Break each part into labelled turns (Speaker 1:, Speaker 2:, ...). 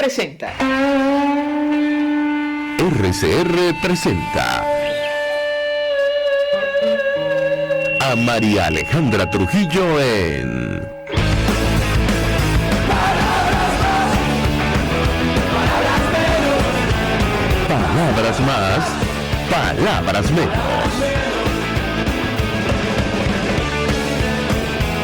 Speaker 1: presenta.
Speaker 2: RCR presenta a María Alejandra Trujillo en Palabras más, palabras menos.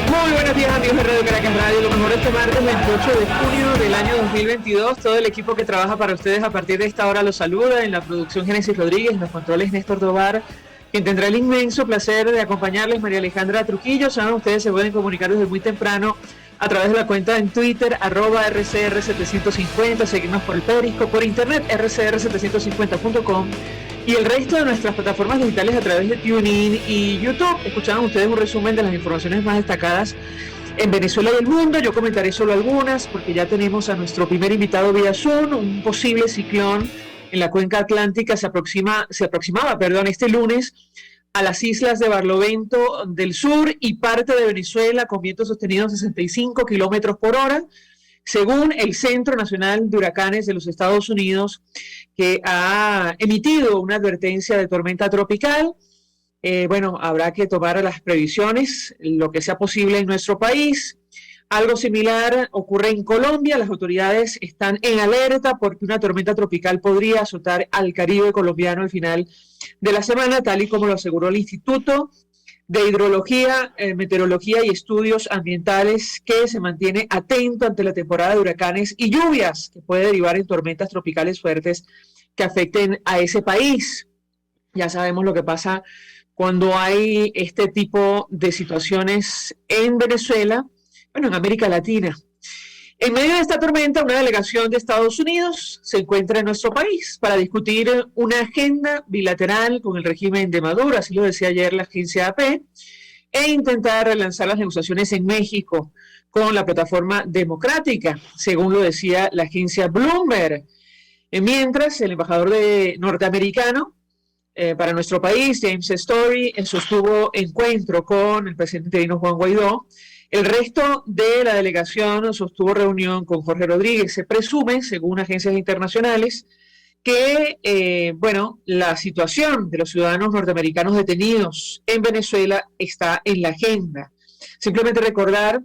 Speaker 1: Muy buenos días, amigos de Radio Caracas Radio. Lo mejor este martes 28 de junio del año 2022. Todo el equipo que trabaja para ustedes a partir de esta hora los saluda. En la producción, Génesis Rodríguez, en los controles, Néstor Tobar, quien tendrá el inmenso placer de acompañarles, María Alejandra Trujillo. Saben, ustedes se pueden comunicar desde muy temprano a través de la cuenta en Twitter, @RCR750, seguirnos por el Periscope, por internet, rcr750.com, y el resto de nuestras plataformas digitales a través de TuneIn y YouTube. Escucharon ustedes un resumen de las informaciones más destacadas en Venezuela y el mundo. Yo comentaré solo algunas, porque ya tenemos a nuestro primer invitado vía Zoom. Un posible ciclón en la cuenca atlántica se aproximaba este lunes a las islas de Barlovento del Sur y parte de Venezuela, con vientos sostenidos a 65 kilómetros por hora, según el Centro Nacional de Huracanes de los Estados Unidos, que ha emitido una advertencia de tormenta tropical. Habrá que tomar las previsiones, lo que sea posible en nuestro país. Algo similar ocurre en Colombia. Las autoridades están en alerta porque una tormenta tropical podría azotar al Caribe colombiano al final de la semana, tal y como lo aseguró el Instituto de Hidrología, Meteorología y Estudios Ambientales, que se mantiene atento ante la temporada de huracanes y lluvias que puede derivar en tormentas tropicales fuertes que afecten a ese país. Ya sabemos lo que pasa cuando hay este tipo de situaciones en Venezuela, en América Latina. En medio de esta tormenta, una delegación de Estados Unidos se encuentra en nuestro país para discutir una agenda bilateral con el régimen de Maduro, así lo decía ayer la agencia AP, e intentar relanzar las negociaciones en México con la plataforma democrática, según lo decía la agencia Bloomberg. Mientras, el embajador norteamericano para nuestro país, James Story, sostuvo encuentro con el presidente interino Juan Guaidó. El resto de la delegación sostuvo reunión con Jorge Rodríguez. Se presume, según agencias internacionales, que la situación de los ciudadanos norteamericanos detenidos en Venezuela está en la agenda. Simplemente recordar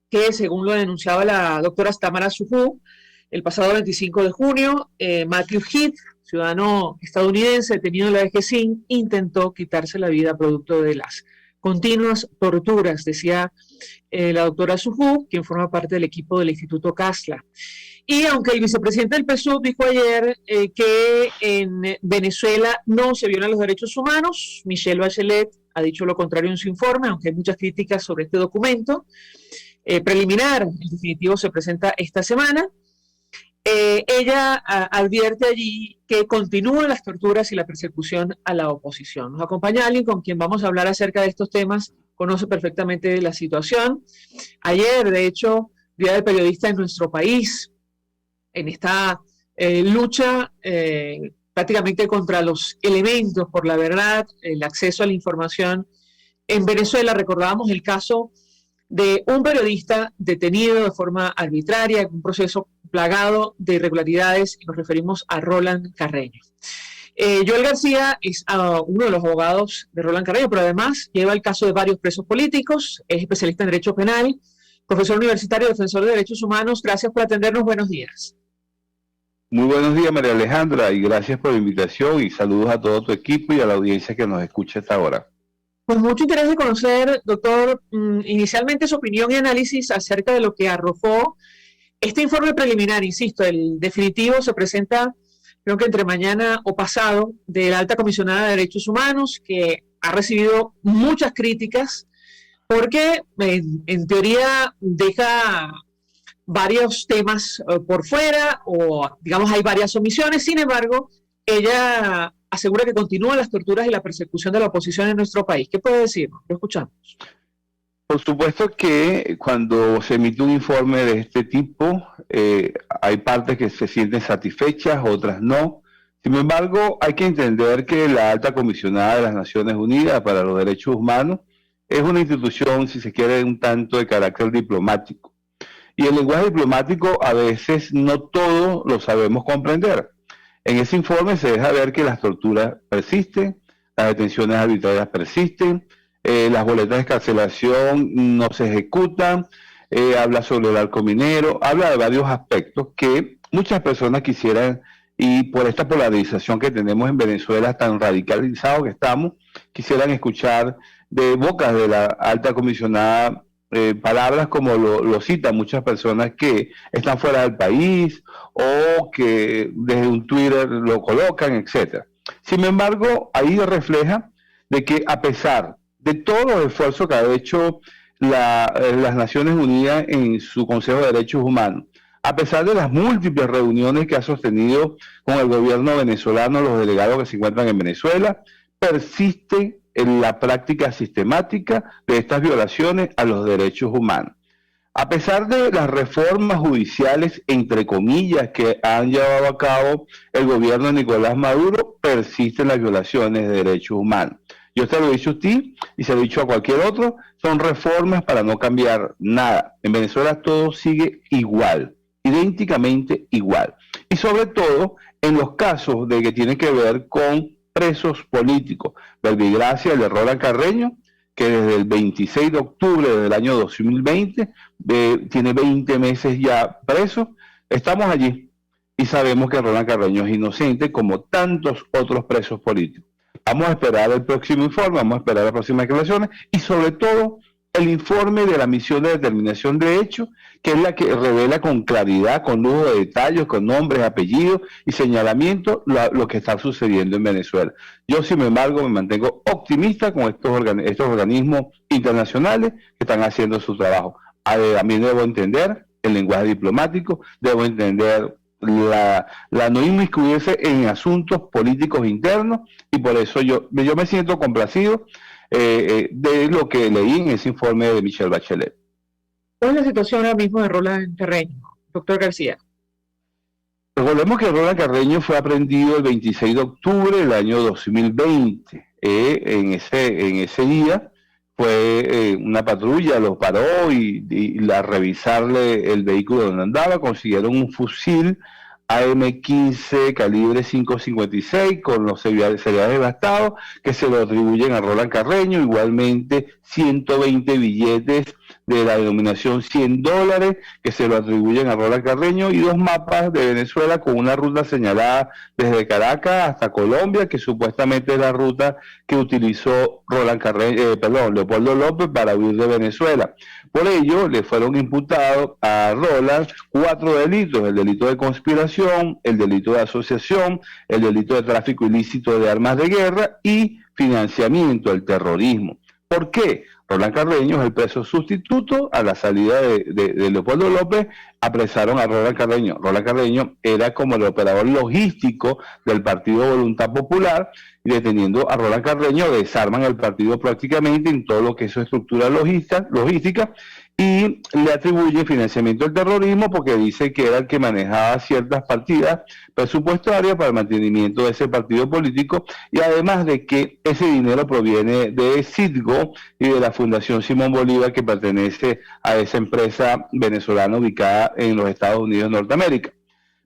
Speaker 1: que, según lo denunciaba la doctora Tamara Sujú, el pasado 25 de junio, Matthew Heath, ciudadano estadounidense detenido en la DGCIN, intentó quitarse la vida producto de las continuas torturas, decía la doctora Sujú, quien forma parte del equipo del Instituto Casla. Y aunque el vicepresidente del PSUV dijo ayer que en Venezuela no se violan los derechos humanos, Michelle Bachelet ha dicho lo contrario en su informe, aunque hay muchas críticas sobre este documento preliminar. El definitivo se presenta esta semana. Ella advierte allí que continúan las torturas y la persecución a la oposición. Nos acompaña alguien con quien vamos a hablar acerca de estos temas, conoce perfectamente la situación. Ayer, de hecho, Día del Periodista en nuestro país, en esta lucha prácticamente contra los elementos por la verdad, el acceso a la información. En Venezuela recordábamos el caso de un periodista detenido de forma arbitraria, en un proceso plagado de irregularidades, y nos referimos a Roland Carreño. Joel García es uno de los abogados de Roland Carreño, pero además lleva el caso de varios presos políticos, es especialista en Derecho Penal, profesor universitario, defensor de derechos humanos. Gracias por atendernos, buenos días.
Speaker 3: Muy buenos días, María Alejandra, y gracias por la invitación, y saludos a todo tu equipo y a la audiencia que nos escucha hasta ahora.
Speaker 1: Pues mucho interés de conocer, doctor, inicialmente su opinión y análisis acerca de lo que arrojó este informe preliminar. Insisto, el definitivo se presenta, creo que entre mañana o pasado, de la Alta Comisionada de Derechos Humanos, que ha recibido muchas críticas porque en teoría deja varios temas por fuera, o digamos hay varias omisiones. Sin embargo, ella asegura que continúan las torturas y la persecución de la oposición en nuestro país. ¿Qué puede decirnos? Lo escuchamos.
Speaker 3: Por supuesto que cuando se emite un informe de este tipo, hay partes que se sienten satisfechas, otras no. Sin embargo, hay que entender que la Alta Comisionada de las Naciones Unidas para los Derechos Humanos es una institución, si se quiere, un tanto de carácter diplomático. y el lenguaje diplomático a veces no todo lo sabemos comprender. En ese informe se deja ver que las torturas persisten, las detenciones arbitrarias persisten, las boletas de escarcelación no se ejecutan, habla sobre el arco minero, habla de varios aspectos que muchas personas quisieran, y por esta polarización que tenemos en Venezuela, tan radicalizados que estamos, quisieran escuchar de bocas de la alta comisionada palabras como lo citan muchas personas que están fuera del país o que desde un Twitter lo colocan, etcétera. Sin embargo, ahí refleja de que a pesar de todos los esfuerzos que ha hecho las Naciones Unidas en su Consejo de Derechos Humanos, a pesar de las múltiples reuniones que ha sostenido con el gobierno venezolano, los delegados que se encuentran en Venezuela, persiste en la práctica sistemática de estas violaciones a los derechos humanos. A pesar de las reformas judiciales, entre comillas, que han llevado a cabo el gobierno de Nicolás Maduro, persisten las violaciones de derechos humanos. Yo te lo he dicho a ti y se lo he dicho a cualquier otro, son reformas para no cambiar nada. En Venezuela todo sigue igual, idénticamente igual. Y sobre todo en los casos de que tienen que ver con presos políticos. Verbigracia, el de Roland Carreño, que desde el 26 de octubre del año 2020 tiene 20 meses ya preso. Estamos allí y sabemos que Roland Carreño es inocente como tantos otros presos políticos. Vamos a esperar el próximo informe, vamos a esperar las próximas declaraciones y sobre todo el informe de la misión de determinación de hechos, que es la que revela con claridad, con lujo de detalles, con nombres, apellidos y señalamientos lo que está sucediendo en Venezuela. Yo, sin embargo, me mantengo optimista con estos organismos internacionales que están haciendo su trabajo. A mí debo entender el lenguaje diplomático, debo entender la no inmiscuirse en asuntos políticos internos, y por eso yo me siento complacido de lo que leí en ese informe de Michelle Bachelet.
Speaker 1: ¿Cuál es la situación ahora mismo de Roland Carreño, doctor García?
Speaker 3: Recordemos que Roland Carreño fue aprehendido el 26 de octubre del año 2020. En ese día fue una patrulla, lo paró y a revisarle el vehículo donde andaba, consiguieron un fusil AM-15 calibre 5.56 con los seriales gastados que se lo atribuyen a Roland Carreño, igualmente 120 billetes de la denominación $100 que se lo atribuyen a Roland Carreño y 2 mapas de Venezuela con una ruta señalada desde Caracas hasta Colombia, que supuestamente es la ruta que utilizó Leopoldo López para huir de Venezuela. Por ello, le fueron imputados a Roland 4 delitos: el delito de conspiración, el delito de asociación, el delito de tráfico ilícito de armas de guerra y financiamiento al terrorismo. ¿Por qué? Roland Carreño es el preso sustituto. A la salida de Leopoldo López, apresaron a Roland Carreño. Roland Carreño era como el operador logístico del Partido Voluntad Popular, y deteniendo a Roland Carreño desarman el partido prácticamente en todo lo que es su estructura logística, y le atribuye financiamiento al terrorismo porque dice que era el que manejaba ciertas partidas presupuestarias para el mantenimiento de ese partido político, y además de que ese dinero proviene de Citgo y de la Fundación Simón Bolívar, que pertenece a esa empresa venezolana ubicada en los Estados Unidos de Norteamérica.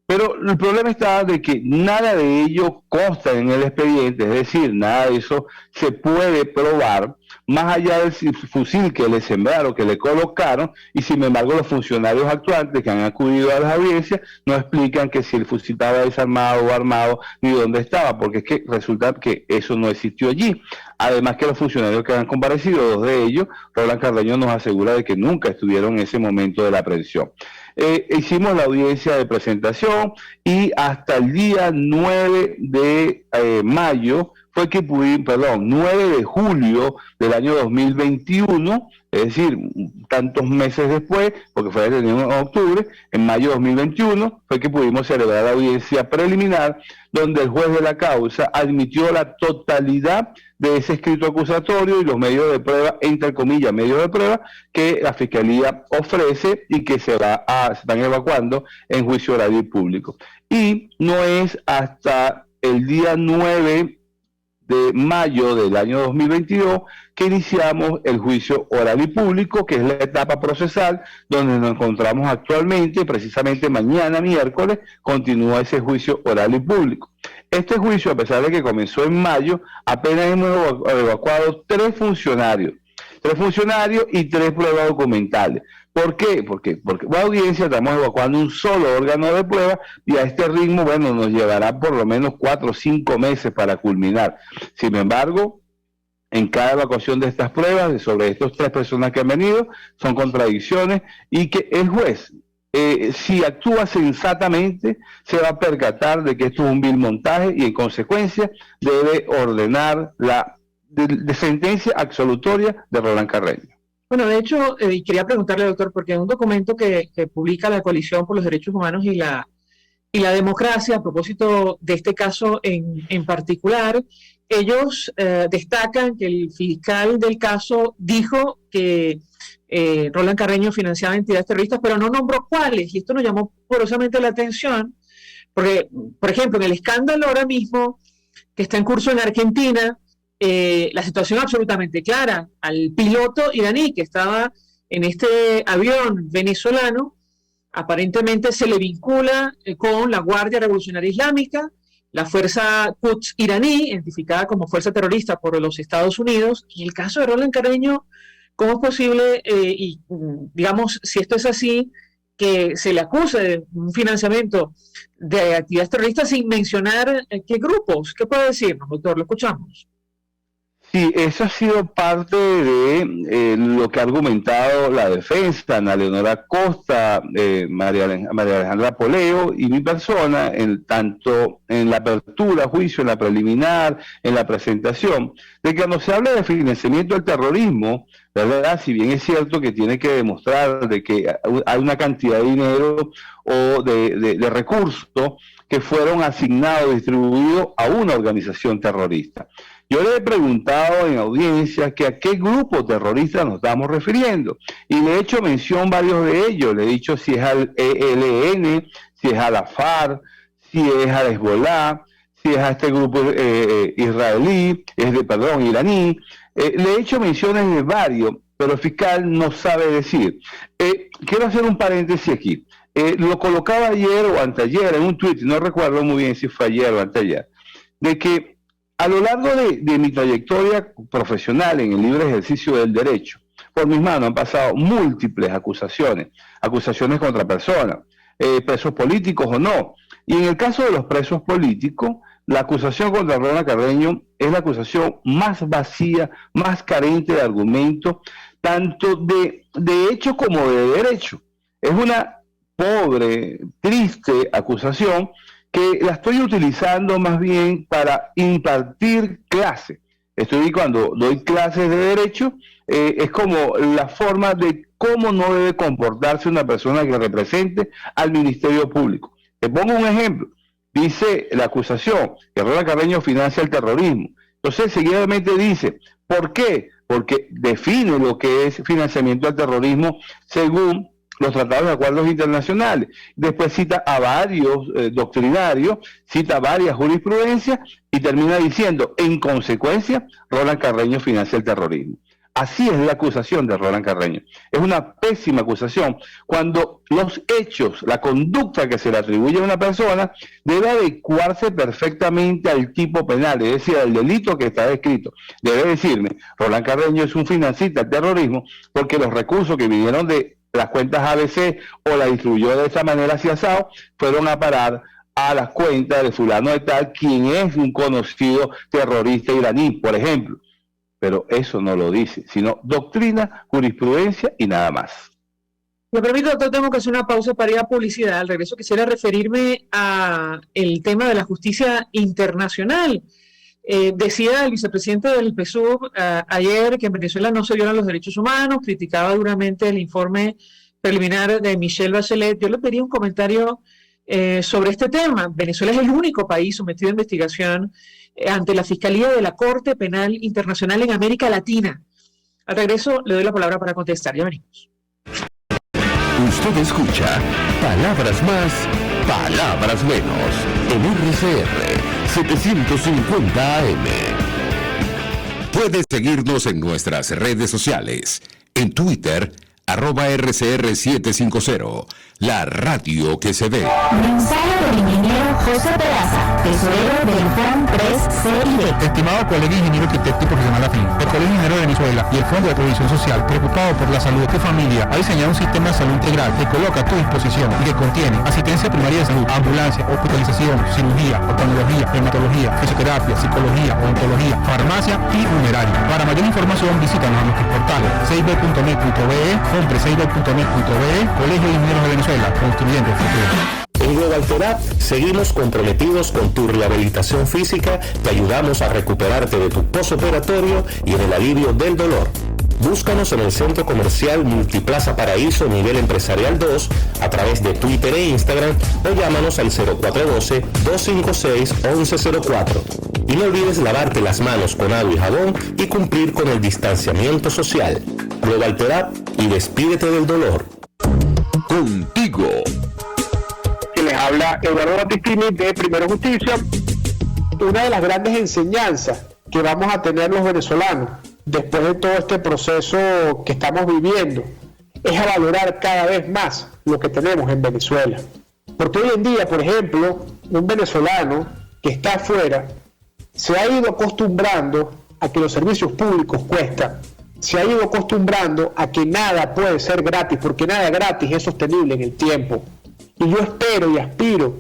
Speaker 3: Pero el problema está de que nada de ello consta en el expediente, es decir, nada de eso se puede probar, más allá del fusil que le sembraron, que le colocaron, y sin embargo los funcionarios actuantes que han acudido a las audiencias no explican que si el fusil estaba desarmado o armado, ni dónde estaba, porque es que resulta que eso no existió allí. Además que los funcionarios que han comparecido, 2 de ellos, Roland Carreño nos asegura de que nunca estuvieron en ese momento de la aprehensión. Hicimos la audiencia de presentación y hasta el día 9 de mayo fue que 9 de julio del año 2021, es decir, tantos meses después, porque fue detenido en octubre, en mayo de 2021, fue que pudimos celebrar la audiencia preliminar, donde el juez de la causa admitió la totalidad de ese escrito acusatorio y los medios de prueba, entre comillas, medios de prueba, que la Fiscalía ofrece y que se están evacuando en juicio oral y público. Y no es hasta el día 9 de mayo del año 2022 que iniciamos el juicio oral y público, que es la etapa procesal donde nos encontramos actualmente. Precisamente mañana, miércoles, continúa ese juicio oral y público. Este juicio, a pesar de que comenzó en mayo, apenas hemos evacuado 3 funcionarios y 3 pruebas documentales. ¿Por qué? Porque la audiencia estamos evacuando un solo órgano de prueba y a este ritmo, bueno, nos llevará por lo menos 4 o 5 meses para culminar. Sin embargo, en cada evacuación de estas pruebas, sobre estos 3 personas que han venido, son contradicciones y que el juez, si actúa sensatamente, se va a percatar de que esto es un vil montaje y en consecuencia debe ordenar la de sentencia absolutoria de Roland Carreño.
Speaker 1: Bueno, de hecho, quería preguntarle, doctor, porque en un documento que publica la Coalición por los Derechos Humanos y la Democracia, a propósito de este caso en particular, ellos destacan que el fiscal del caso dijo que Roland Carreño financiaba entidades terroristas, pero no nombró cuáles, y esto nos llamó poderosamente la atención, porque, por ejemplo, en el escándalo ahora mismo que está en curso en Argentina, la situación absolutamente clara. Al piloto iraní que estaba en este avión venezolano, aparentemente se le vincula con la Guardia Revolucionaria Islámica, la fuerza Quds iraní, identificada como fuerza terrorista por los Estados Unidos. Y el caso de Roland Carreño, ¿cómo es posible, y digamos, si esto es así, que se le acuse de un financiamiento de actividades terroristas sin mencionar qué grupos? ¿Qué puede decirnos, doctor? Lo escuchamos.
Speaker 3: Sí, eso ha sido parte de lo que ha argumentado la defensa, Ana Leonora Costa, María Alejandra Poleo y mi persona, tanto en la apertura, juicio, en la preliminar, en la presentación, de que cuando se habla de financiamiento del terrorismo, ¿verdad? Si bien es cierto que tiene que demostrar de que hay una cantidad de dinero o de recursos que fueron asignados, distribuidos a una organización terrorista. Yo le he preguntado en audiencia que a qué grupo terrorista nos estamos refiriendo y le he hecho mención varios de ellos. Le he dicho si es al ELN, si es a la FARC, si es al Hezbollah, si es a este grupo iraní. Le he hecho menciones de varios, pero el fiscal no sabe decir. Quiero hacer un paréntesis aquí. Lo colocaba ayer o anteayer en un tweet, no recuerdo muy bien si fue ayer o anteayer, de que a lo largo de mi trayectoria profesional en el libre ejercicio del derecho, por mis manos han pasado múltiples acusaciones contra personas, presos políticos o no. Y en el caso de los presos políticos, la acusación contra Roland Carreño es la acusación más vacía, más carente de argumentos, tanto de hecho como de derecho. Es una pobre, triste acusación que la estoy utilizando más bien para impartir clases. Cuando doy clases de derecho, es como la forma de cómo no debe comportarse una persona que represente al Ministerio Público. Te pongo un ejemplo. Dice la acusación que Roland Carreño financia el terrorismo. Entonces, seguidamente dice, ¿por qué? Porque define lo que es financiamiento al terrorismo según los tratados de acuerdos internacionales. Después cita a varios doctrinarios, cita varias jurisprudencias y termina diciendo, en consecuencia, Roland Carreño financia el terrorismo. Así es la acusación de Roland Carreño. Es una pésima acusación cuando los hechos, la conducta que se le atribuye a una persona debe adecuarse perfectamente al tipo penal, es decir, al delito que está descrito. Debe decirme, Roland Carreño es un financista del terrorismo porque los recursos que vinieron de las cuentas ABC o la distribuyó de esa manera hacia asado, fueron a parar a las cuentas de fulano de tal, quien es un conocido terrorista iraní, por ejemplo. Pero eso no lo dice, sino doctrina, jurisprudencia y nada más.
Speaker 1: Me permito, doctor, tengo que hacer una pausa para ir a publicidad. Al regreso quisiera referirme a el tema de la justicia internacional. Decía el vicepresidente del PSUV ayer que en Venezuela no se violan los derechos humanos, criticaba duramente el informe preliminar de Michelle Bachelet. Yo le pedí un comentario sobre este tema. Venezuela es el único país sometido a investigación ante la Fiscalía de la Corte Penal Internacional en América Latina. Al regreso le doy la palabra para contestar. Ya venimos.
Speaker 2: Usted escucha Palabras Más, Palabras Menos en RCR 750 AM. Puedes seguirnos en nuestras redes sociales. En Twitter, @RCR750, la radio que se ve.
Speaker 4: Mensaje del ingeniero José Peraza, tesorero del FON 3CID.
Speaker 5: Estimado colega ingeniero arquitecto y profesional afín, el Colegio Ingeniero de Venezuela y el Fondo de Previsión Social, preocupado por la salud de tu familia, ha diseñado un sistema de salud integral que coloca a tu disposición y que contiene asistencia primaria de salud, ambulancia, hospitalización, cirugía, oftalmología, hematología, fisioterapia, psicología, odontología, farmacia y funeraria. Para mayor información, visítanos a nuestros portales 6b.net.be, compre6b.net.be, Colegio de Ingenieros de Venezuela, construyendo el futuro.
Speaker 6: En Global Therap seguimos comprometidos con tu rehabilitación física, te ayudamos a recuperarte de tu postoperatorio y en el alivio del dolor. Búscanos en el Centro Comercial Multiplaza Paraíso Nivel Empresarial 2 a través de Twitter e Instagram o llámanos al 0412-256-1104. Y no olvides lavarte las manos con agua y jabón y cumplir con el distanciamiento social. Global Therap y despídete del dolor.
Speaker 2: Contigo.
Speaker 7: Que les habla Eduardo Battistini de Primero Justicia. Una de las grandes enseñanzas que vamos a tener los venezolanos después de todo este proceso que estamos viviendo es a valorar cada vez más lo que tenemos en Venezuela. Porque hoy en día, por ejemplo, un venezolano que está afuera se ha ido acostumbrando a que los servicios públicos cuestan, se ha ido acostumbrando a que nada puede ser gratis, porque nada gratis es sostenible en el tiempo. Y yo espero y aspiro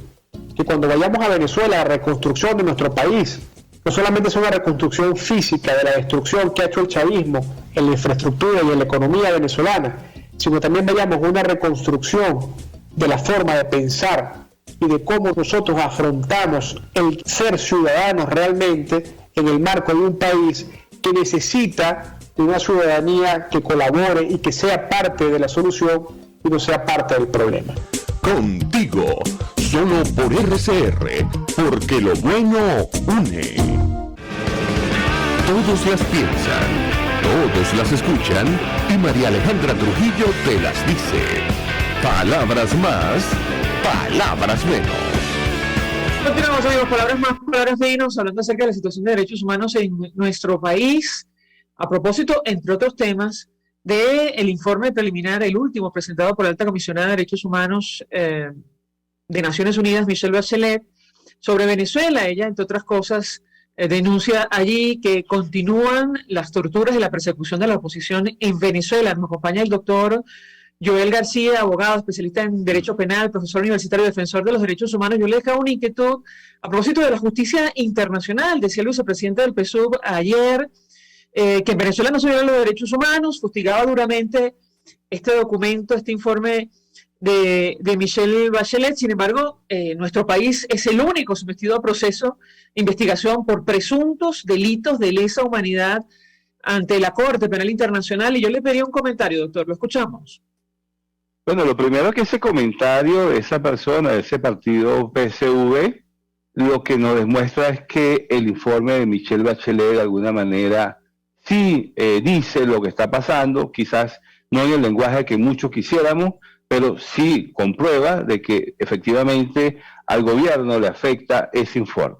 Speaker 7: que cuando vayamos a Venezuela, la reconstrucción de nuestro país no solamente es una reconstrucción física de la destrucción que ha hecho el chavismo en la infraestructura y en la economía venezolana, sino también veamos una reconstrucción de la forma de pensar y de cómo nosotros afrontamos el ser ciudadanos realmente en el marco de un país que necesita de una ciudadanía que colabore y que sea parte de la solución y no sea parte del problema.
Speaker 2: Contigo, solo por RCR, porque lo bueno une. Todos las piensan, todos las escuchan y María Alejandra Trujillo te las dice. Palabras más, palabras menos.
Speaker 1: Continuamos, amigos, palabras más, palabras menos, hablando acerca de la situación de derechos humanos en nuestro país. A propósito, entre otros temas, del informe preliminar, el último presentado por la Alta Comisionada de Derechos Humanos de Naciones Unidas, Michelle Bachelet, sobre Venezuela. Ella, entre otras cosas, denuncia allí que continúan las torturas y la persecución de la oposición en Venezuela. Nos acompaña el doctor Joel García, abogado, especialista en Derecho Penal, profesor universitario, defensor de los derechos humanos. Yo le dejaba una inquietud a propósito de la justicia internacional. Decía el vicepresidente del PSUV ayer que en Venezuela no se violan los derechos humanos, fustigaba duramente este documento, este informe de Michelle Bachelet. Sin embargo, nuestro país es el único sometido a proceso de investigación por presuntos delitos de lesa humanidad ante la Corte Penal Internacional. Y yo le pedí un comentario, doctor, lo escuchamos.
Speaker 3: Bueno, lo primero que ese comentario de esa persona, de ese partido PSV, lo que nos demuestra es que el informe de Michelle Bachelet de alguna manera sí dice lo que está pasando, quizás no en el lenguaje que muchos quisiéramos, pero sí comprueba de que efectivamente al gobierno le afecta ese informe.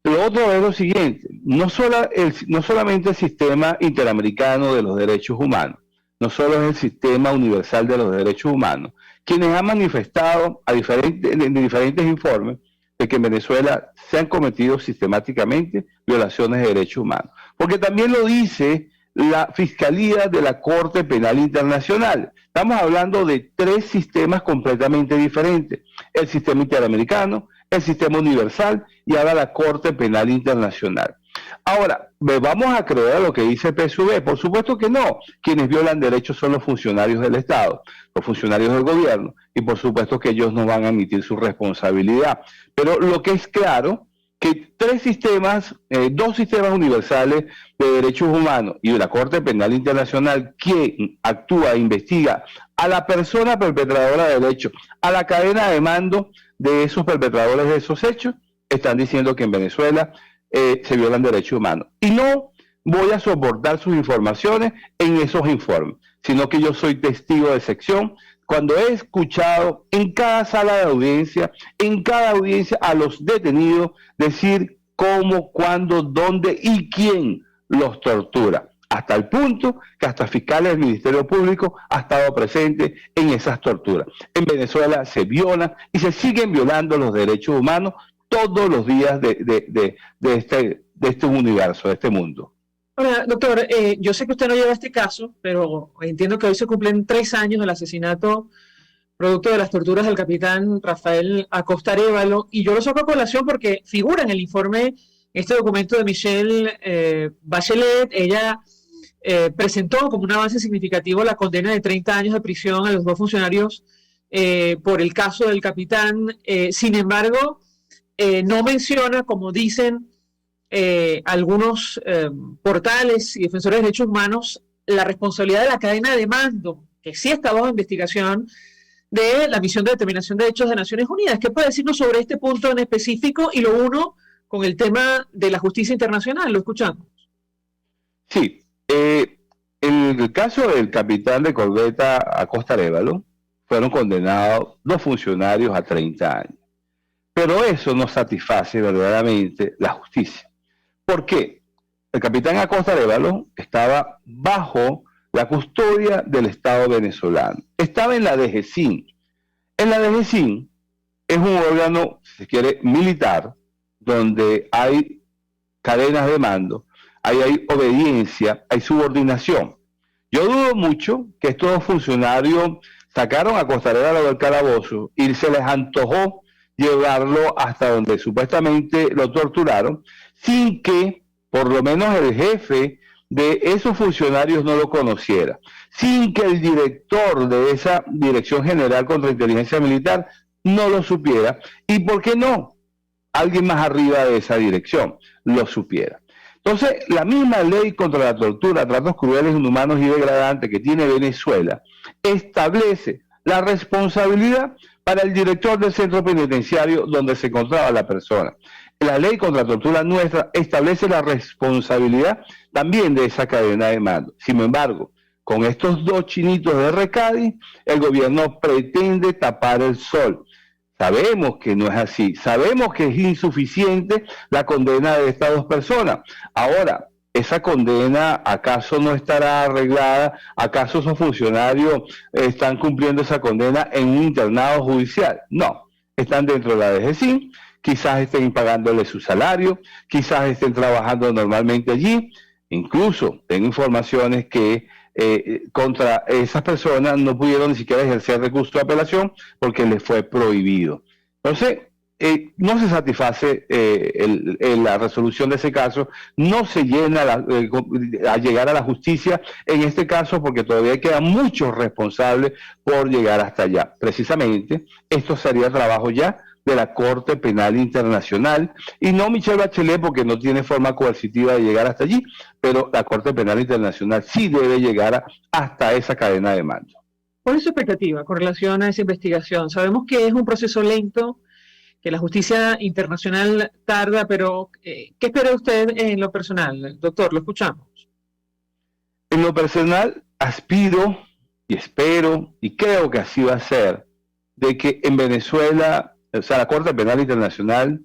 Speaker 3: Lo otro es lo siguiente, no solamente el sistema interamericano de los derechos humanos, no solo es el sistema universal de los derechos humanos, quienes han manifestado en diferentes informes de que en Venezuela se han cometido sistemáticamente violaciones de derechos humanos. Porque también lo dice la Fiscalía de la Corte Penal Internacional. Estamos hablando de tres sistemas completamente diferentes. El sistema interamericano, el sistema universal y ahora la Corte Penal Internacional. Ahora, ¿vamos a creer lo que dice el PSV? Por supuesto que no. Quienes violan derechos son los funcionarios del Estado, los funcionarios del gobierno, y por supuesto que ellos no van a admitir su responsabilidad. Pero lo que es claro, que dos sistemas universales de derechos humanos y de la Corte Penal Internacional, que actúa e investiga a la persona perpetradora de hechos, a la cadena de mando de esos perpetradores de esos hechos, están diciendo que en Venezuela se violan derechos humanos. Y no voy a soportar sus informaciones en esos informes, sino que yo soy testigo de sección cuando he escuchado en cada sala de audiencia, a los detenidos decir cómo, cuándo, dónde y quién los tortura, hasta el punto que hasta fiscales del Ministerio Público ha estado presente en esas torturas. En Venezuela se violan y se siguen violando los derechos humanos todos los días de este universo, de este mundo.
Speaker 1: Ahora, doctor, yo sé que usted no lleva este caso, pero entiendo que hoy se cumplen 3 años del asesinato producto de las torturas del capitán Rafael Acosta Arévalo, y yo lo saco a colación porque figura en el informe, este documento de Michelle Bachelet. Ella presentó como un avance significativo la condena de 30 años de prisión a los 2 funcionarios por el caso del capitán. Sin embargo, no menciona, como dicen algunos portales y defensores de derechos humanos, la responsabilidad de la cadena de mando, que sí está bajo investigación, de la Misión de Determinación de Derechos de Naciones Unidas. ¿Qué puede decirnos sobre este punto en específico y lo uno con el tema de la justicia internacional? Lo escuchamos.
Speaker 3: Sí, en el caso del capitán de corbeta Acosta Arévalo, fueron condenados 2 funcionarios a 30 años. Pero eso no satisface verdaderamente la justicia. ¿Por qué? El capitán Acosta Arévalo estaba bajo la custodia del Estado venezolano. Estaba en la DGCIN. En la DGCIN es un órgano, si se quiere, militar, donde hay cadenas de mando, ahí hay obediencia, hay subordinación. Yo dudo mucho que estos 2 funcionarios sacaron a Acosta Arévalo del calabozo y se les antojó llevarlo hasta donde supuestamente lo torturaron, sin que por lo menos el jefe de esos funcionarios no lo conociera, sin que el director de esa Dirección General contra Inteligencia Militar no lo supiera, y por qué no, alguien más arriba de esa dirección lo supiera. Entonces, la misma ley contra la tortura, tratos crueles, inhumanos y degradantes que tiene Venezuela, establece la responsabilidad para el director del centro penitenciario donde se encontraba la persona. La ley contra la tortura nuestra establece la responsabilidad también de esa cadena de mando. Sin embargo, con estos 2 chinitos de Recadi, el gobierno pretende tapar el sol. Sabemos que no es así, sabemos que es insuficiente la condena de estas 2 personas. Ahora, ¿esa condena acaso no estará arreglada? ¿Acaso esos funcionarios están cumpliendo esa condena en un internado judicial? No, están dentro de la DGCIN, quizás estén pagándole su salario, quizás estén trabajando normalmente allí. Incluso tengo informaciones que contra esas personas no pudieron ni siquiera ejercer recurso de apelación porque les fue prohibido. Entonces, no se satisface la resolución de ese caso, no se llena a llegar a la justicia en este caso porque todavía quedan muchos responsables por llegar hasta allá. Precisamente, esto sería trabajo ya de la Corte Penal Internacional, y no Michelle Bachelet porque no tiene forma coercitiva de llegar hasta allí, pero la Corte Penal Internacional sí debe llegar hasta esa cadena de mando.
Speaker 1: ¿Cuál es su expectativa con relación a esa investigación? Sabemos que es un proceso lento, que la justicia internacional tarda, pero ¿qué espera usted en lo personal? Doctor, lo escuchamos.
Speaker 3: En lo personal, aspiro y espero, y creo que así va a ser, de que en Venezuela, o sea, la Corte Penal Internacional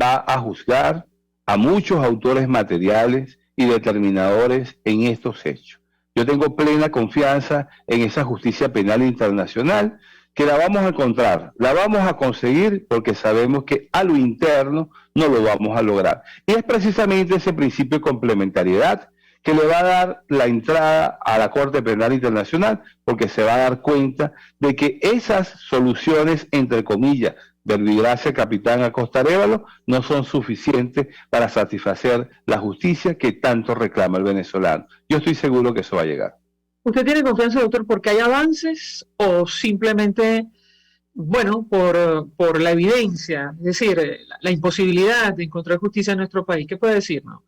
Speaker 3: va a juzgar a muchos autores materiales y determinadores en estos hechos. Yo tengo plena confianza en esa justicia penal internacional, que la vamos a encontrar, la vamos a conseguir porque sabemos que a lo interno no lo vamos a lograr. Y es precisamente ese principio de complementariedad que le va a dar la entrada a la Corte Penal Internacional, porque se va a dar cuenta de que esas soluciones, entre comillas, verbigracia capitán Acosta Arévalo, no son suficientes para satisfacer la justicia que tanto reclama el venezolano. Yo estoy seguro que eso va a llegar.
Speaker 1: ¿Usted tiene confianza, doctor, porque hay avances o simplemente, bueno, por la evidencia, es decir, la imposibilidad de encontrar justicia en nuestro país? ¿Qué puede decirnos?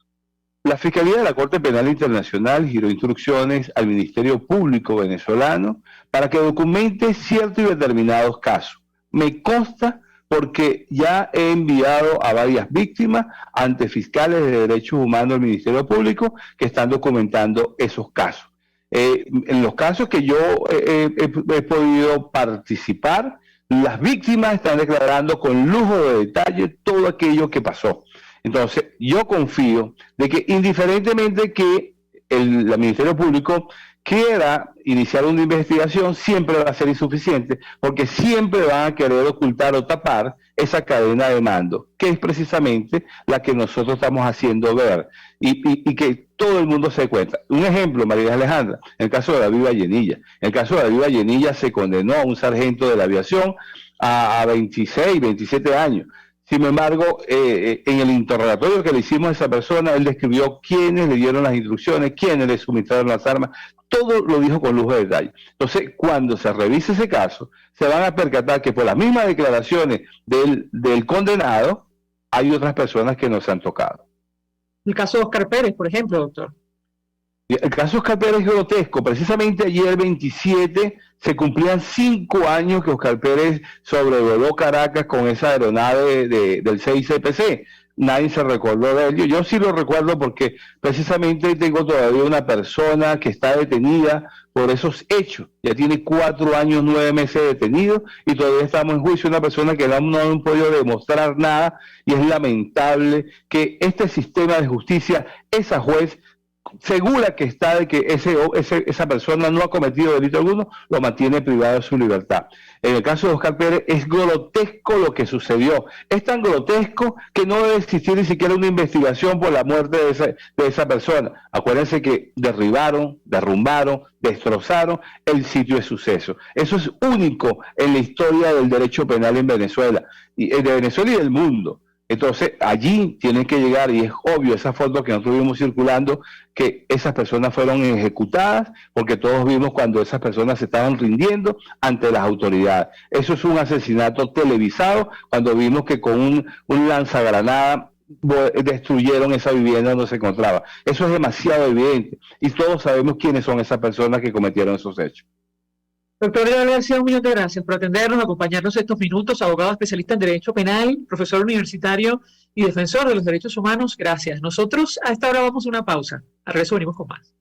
Speaker 3: La Fiscalía de la Corte Penal Internacional giró instrucciones al Ministerio Público venezolano para que documente ciertos y determinados casos. Me consta porque ya he enviado a varias víctimas ante fiscales de derechos humanos del Ministerio Público que están documentando esos casos. En los casos que yo he podido participar, las víctimas están declarando con lujo de detalle todo aquello que pasó. Entonces, yo confío de que indiferentemente que el Ministerio Público quiera iniciar una investigación, siempre va a ser insuficiente, porque siempre van a querer ocultar o tapar esa cadena de mando, que es precisamente la que nosotros estamos haciendo ver, y que todo el mundo se dé cuenta. Un ejemplo, María Alejandra, en el caso de David Vallenilla. En el caso de David Vallenilla se condenó a un sargento de la aviación a 26, 27 años. Sin embargo, en el interrogatorio que le hicimos a esa persona, él describió quiénes le dieron las instrucciones, quiénes le suministraron las armas, todo lo dijo con lujo de detalle. Entonces, cuando se revise ese caso, se van a percatar que por las mismas declaraciones del condenado, hay otras personas que nos han tocado.
Speaker 1: El caso de Oscar Pérez, por ejemplo, doctor.
Speaker 3: El caso de Oscar Pérez es grotesco. Precisamente ayer, 27, se cumplían 5 años que Oscar Pérez sobrevoló Caracas con esa aeronave del CICPC. Nadie se recordó de él. Yo sí lo recuerdo porque precisamente tengo todavía una persona que está detenida por esos hechos. Ya tiene 4 años, 9 meses detenido y todavía estamos en juicio. Una persona que no han podido demostrar nada, y es lamentable que este sistema de justicia, esa juez segura que está de que esa persona no ha cometido delito alguno, lo mantiene privado de su libertad. En el caso de Oscar Pérez es grotesco lo que sucedió. Es tan grotesco que no debe existir ni siquiera una investigación por la muerte de esa persona. Acuérdense que derrumbaron, destrozaron el sitio de suceso. Eso es único en la historia del derecho penal en Venezuela, y de Venezuela y del mundo. Entonces, allí tienen que llegar, y es obvio, esa foto que nosotros vimos circulando, que esas personas fueron ejecutadas, porque todos vimos cuando esas personas se estaban rindiendo ante las autoridades. Eso es un asesinato televisado, cuando vimos que con un lanzagranada destruyeron esa vivienda donde se encontraba. Eso es demasiado evidente, y todos sabemos quiénes son esas personas que cometieron esos hechos.
Speaker 1: Doctor Leonel García, un millón de gracias por atendernos, acompañarnos estos minutos, abogado especialista en Derecho Penal, profesor universitario y defensor de los derechos humanos. Gracias. Nosotros a esta hora vamos a una pausa. Al regreso venimos con más.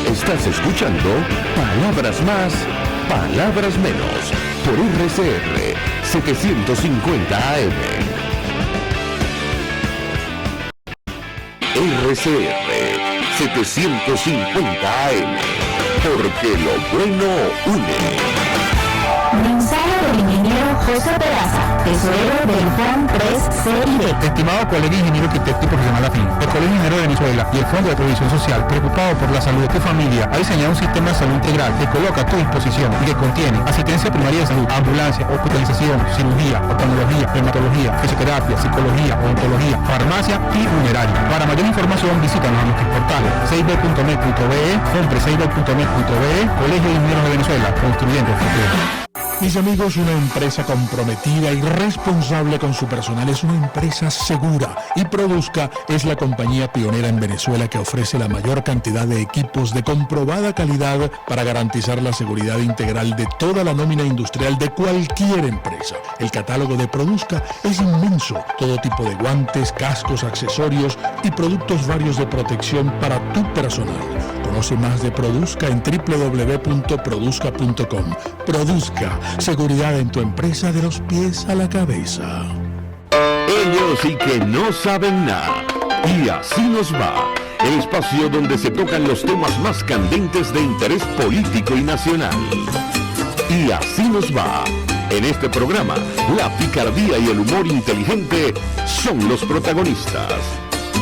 Speaker 2: Estás escuchando Palabras Más, Palabras Menos, por RCR 750 AM. RCR 750 AM. Porque lo bueno une.
Speaker 4: Mensaje del ingeniero José Peraza, tesorero del Juan 3 CID.
Speaker 5: Estimado colega ingeniero arquitecto y profesional afín, el Colegio Ingeniero de Venezuela y el Fondo de Previsión Social, preocupado por la salud de tu familia, ha diseñado un sistema de salud integral que coloca a tu disposición y que contiene asistencia primaria de salud, ambulancia, hospitalización, cirugía, oftalmología, dermatología, fisioterapia, psicología, odontología, farmacia y funeraria. Para mayor información, visítanos a nuestros portales 6b.net.be, compre6b.net.be, Colegio de Ingenieros de Venezuela, construyendo el futuro.
Speaker 8: Mis amigos, una empresa comprometida y responsable con su personal es una empresa segura, y Produzca es la compañía pionera en Venezuela que ofrece la mayor cantidad de equipos de comprobada calidad para garantizar la seguridad integral de toda la nómina industrial de cualquier empresa. El catálogo de Produzca es inmenso, todo tipo de guantes, cascos, accesorios y productos varios de protección para tu personal. Conoce más de Produzca en www.produzca.com. Produzca, seguridad en tu empresa de los pies a la cabeza.
Speaker 2: Ellos sí que no saben nada. Y así nos va. El espacio donde se tocan los temas más candentes de interés político y nacional. Y así nos va. En este programa, la picardía y el humor inteligente son los protagonistas.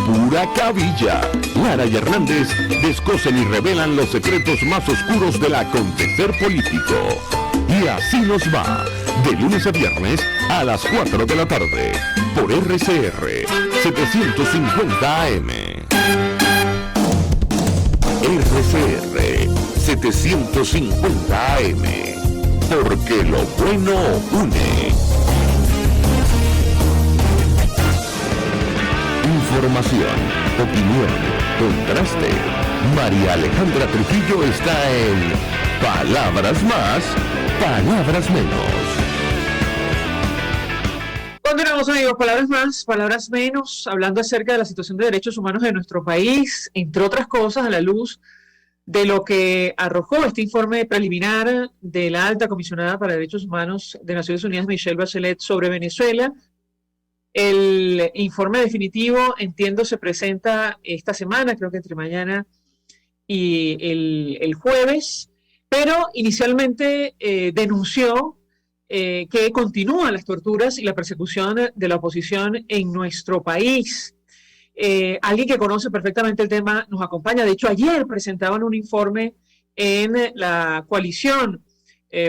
Speaker 2: Pura cabilla. Lara y Hernández descosen y revelan los secretos más oscuros del acontecer político. Y así nos va, de lunes a viernes a las 4 de la tarde, por RCR 750 AM. RCR 750 AM, porque lo bueno une. Información, opinión, contraste. María Alejandra Trujillo está en Palabras Más, Palabras Menos.
Speaker 1: Continuamos, amigos, palabras más, palabras menos, hablando acerca de la situación de derechos humanos de nuestro país, entre otras cosas, a la luz de lo que arrojó este informe preliminar de la alta comisionada para derechos humanos de Naciones Unidas, Michelle Bachelet, sobre Venezuela. El informe definitivo, entiendo, se presenta esta semana, creo que entre mañana y el jueves, pero inicialmente denunció que continúan las torturas y la persecución de la oposición en nuestro país. Alguien que conoce perfectamente el tema nos acompaña. De hecho, ayer presentaban un informe en la coalición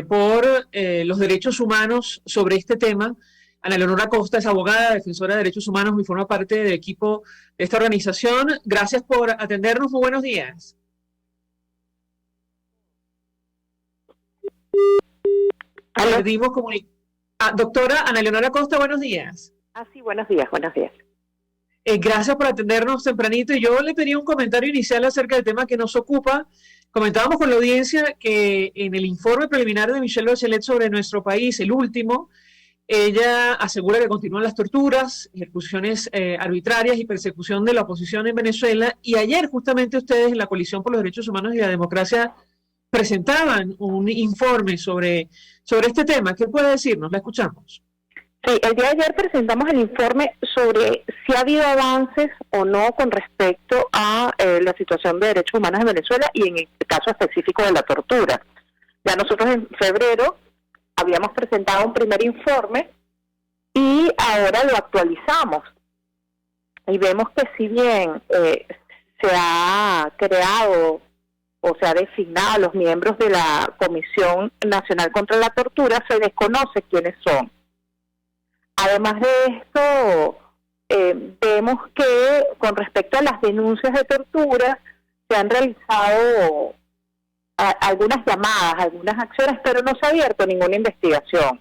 Speaker 1: por los derechos humanos sobre este tema. Ana Leonora Costa es abogada, defensora de derechos humanos y forma parte del equipo de esta organización. Gracias por atendernos. Muy buenos días. Perdimos doctora Ana Leonora Costa, buenos días.
Speaker 9: Sí, buenos días, buenos días.
Speaker 1: Gracias por atendernos tempranito. Y yo le pedía un comentario inicial acerca del tema que nos ocupa. Comentábamos con la audiencia que en el informe preliminar de Michelle Bachelet sobre nuestro país, el último, ella asegura que continúan las torturas, ejecuciones arbitrarias y persecución de la oposición en Venezuela. Y ayer justamente ustedes en la Coalición por los Derechos Humanos y la Democracia presentaban un informe sobre este tema. ¿Qué puede decirnos? La escuchamos.
Speaker 9: Sí, el día de ayer presentamos el informe sobre si ha habido avances o no con respecto a la situación de derechos humanos en Venezuela y en el caso específico de la tortura. Ya nosotros en febrero habíamos presentado un primer informe y ahora lo actualizamos. Y vemos que si bien se ha creado o se ha designado a los miembros de la Comisión Nacional contra la Tortura, se desconoce quiénes son. Además de esto, vemos que con respecto a las denuncias de tortura, se han realizado algunas llamadas, algunas acciones, pero no se ha abierto ninguna investigación.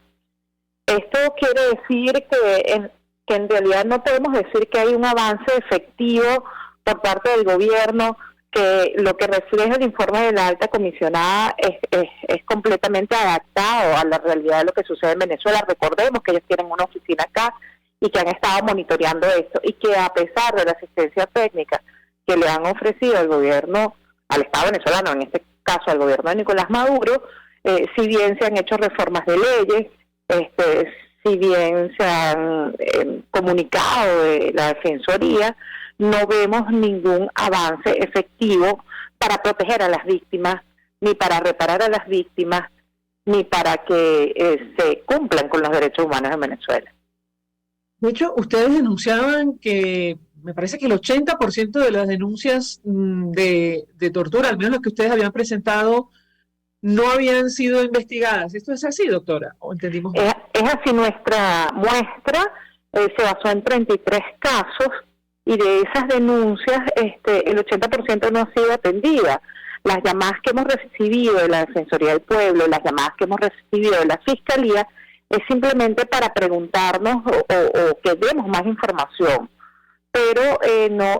Speaker 9: Esto quiere decir que en realidad no podemos decir que hay un avance efectivo por parte del gobierno, que lo que refleja el informe de la alta comisionada es completamente adaptado a la realidad de lo que sucede en Venezuela. Recordemos que ellos tienen una oficina acá y que han estado monitoreando esto, y que a pesar de la asistencia técnica que le han ofrecido al gobierno, al Estado venezolano, en este caso al gobierno de Nicolás Maduro, si bien se han hecho reformas de leyes, si bien se han comunicado de la Defensoría, no vemos ningún avance efectivo para proteger a las víctimas, ni para reparar a las víctimas, ni para que se cumplan con los derechos humanos en Venezuela.
Speaker 1: De hecho, ustedes denunciaban que, me parece que el 80% de las denuncias de tortura, al menos las que ustedes habían presentado, no habían sido investigadas. ¿Esto es así, doctora? ¿O entendimos bien?
Speaker 9: Es así. Nuestra muestra se basó en 33 casos, y de esas denuncias el 80% no ha sido atendida. Las llamadas que hemos recibido de la Defensoría del Pueblo, las llamadas que hemos recibido de la Fiscalía, es simplemente para preguntarnos o que demos más información. Pero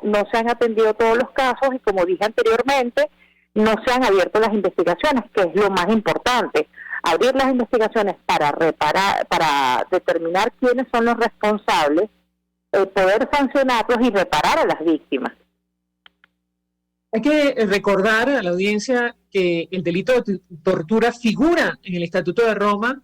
Speaker 9: no se han atendido todos los casos, y como dije anteriormente, no se han abierto las investigaciones, que es lo más importante. Abrir las investigaciones para reparar, para determinar quiénes son los responsables, poder sancionarlos y reparar a las víctimas.
Speaker 1: Hay que recordar a la audiencia que el delito de tortura figura en el Estatuto de Roma.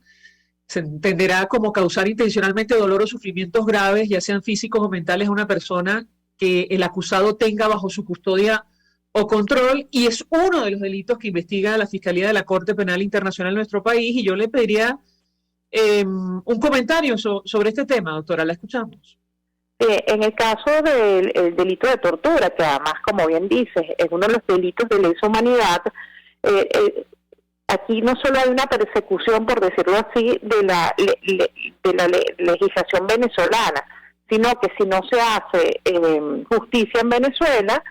Speaker 1: Se entenderá como causar intencionalmente dolor o sufrimientos graves, ya sean físicos o mentales, a una persona que el acusado tenga bajo su custodia o control, y es uno de los delitos que investiga la Fiscalía de la Corte Penal Internacional en nuestro país. Y yo le pediría un comentario sobre este tema, doctora. La escuchamos.
Speaker 9: En el caso del delito de tortura, que además, como bien dices, es uno de los delitos de lesa humanidad, aquí no solo hay una persecución, por decirlo así, de la legislación venezolana, sino que si no se hace justicia en Venezuela,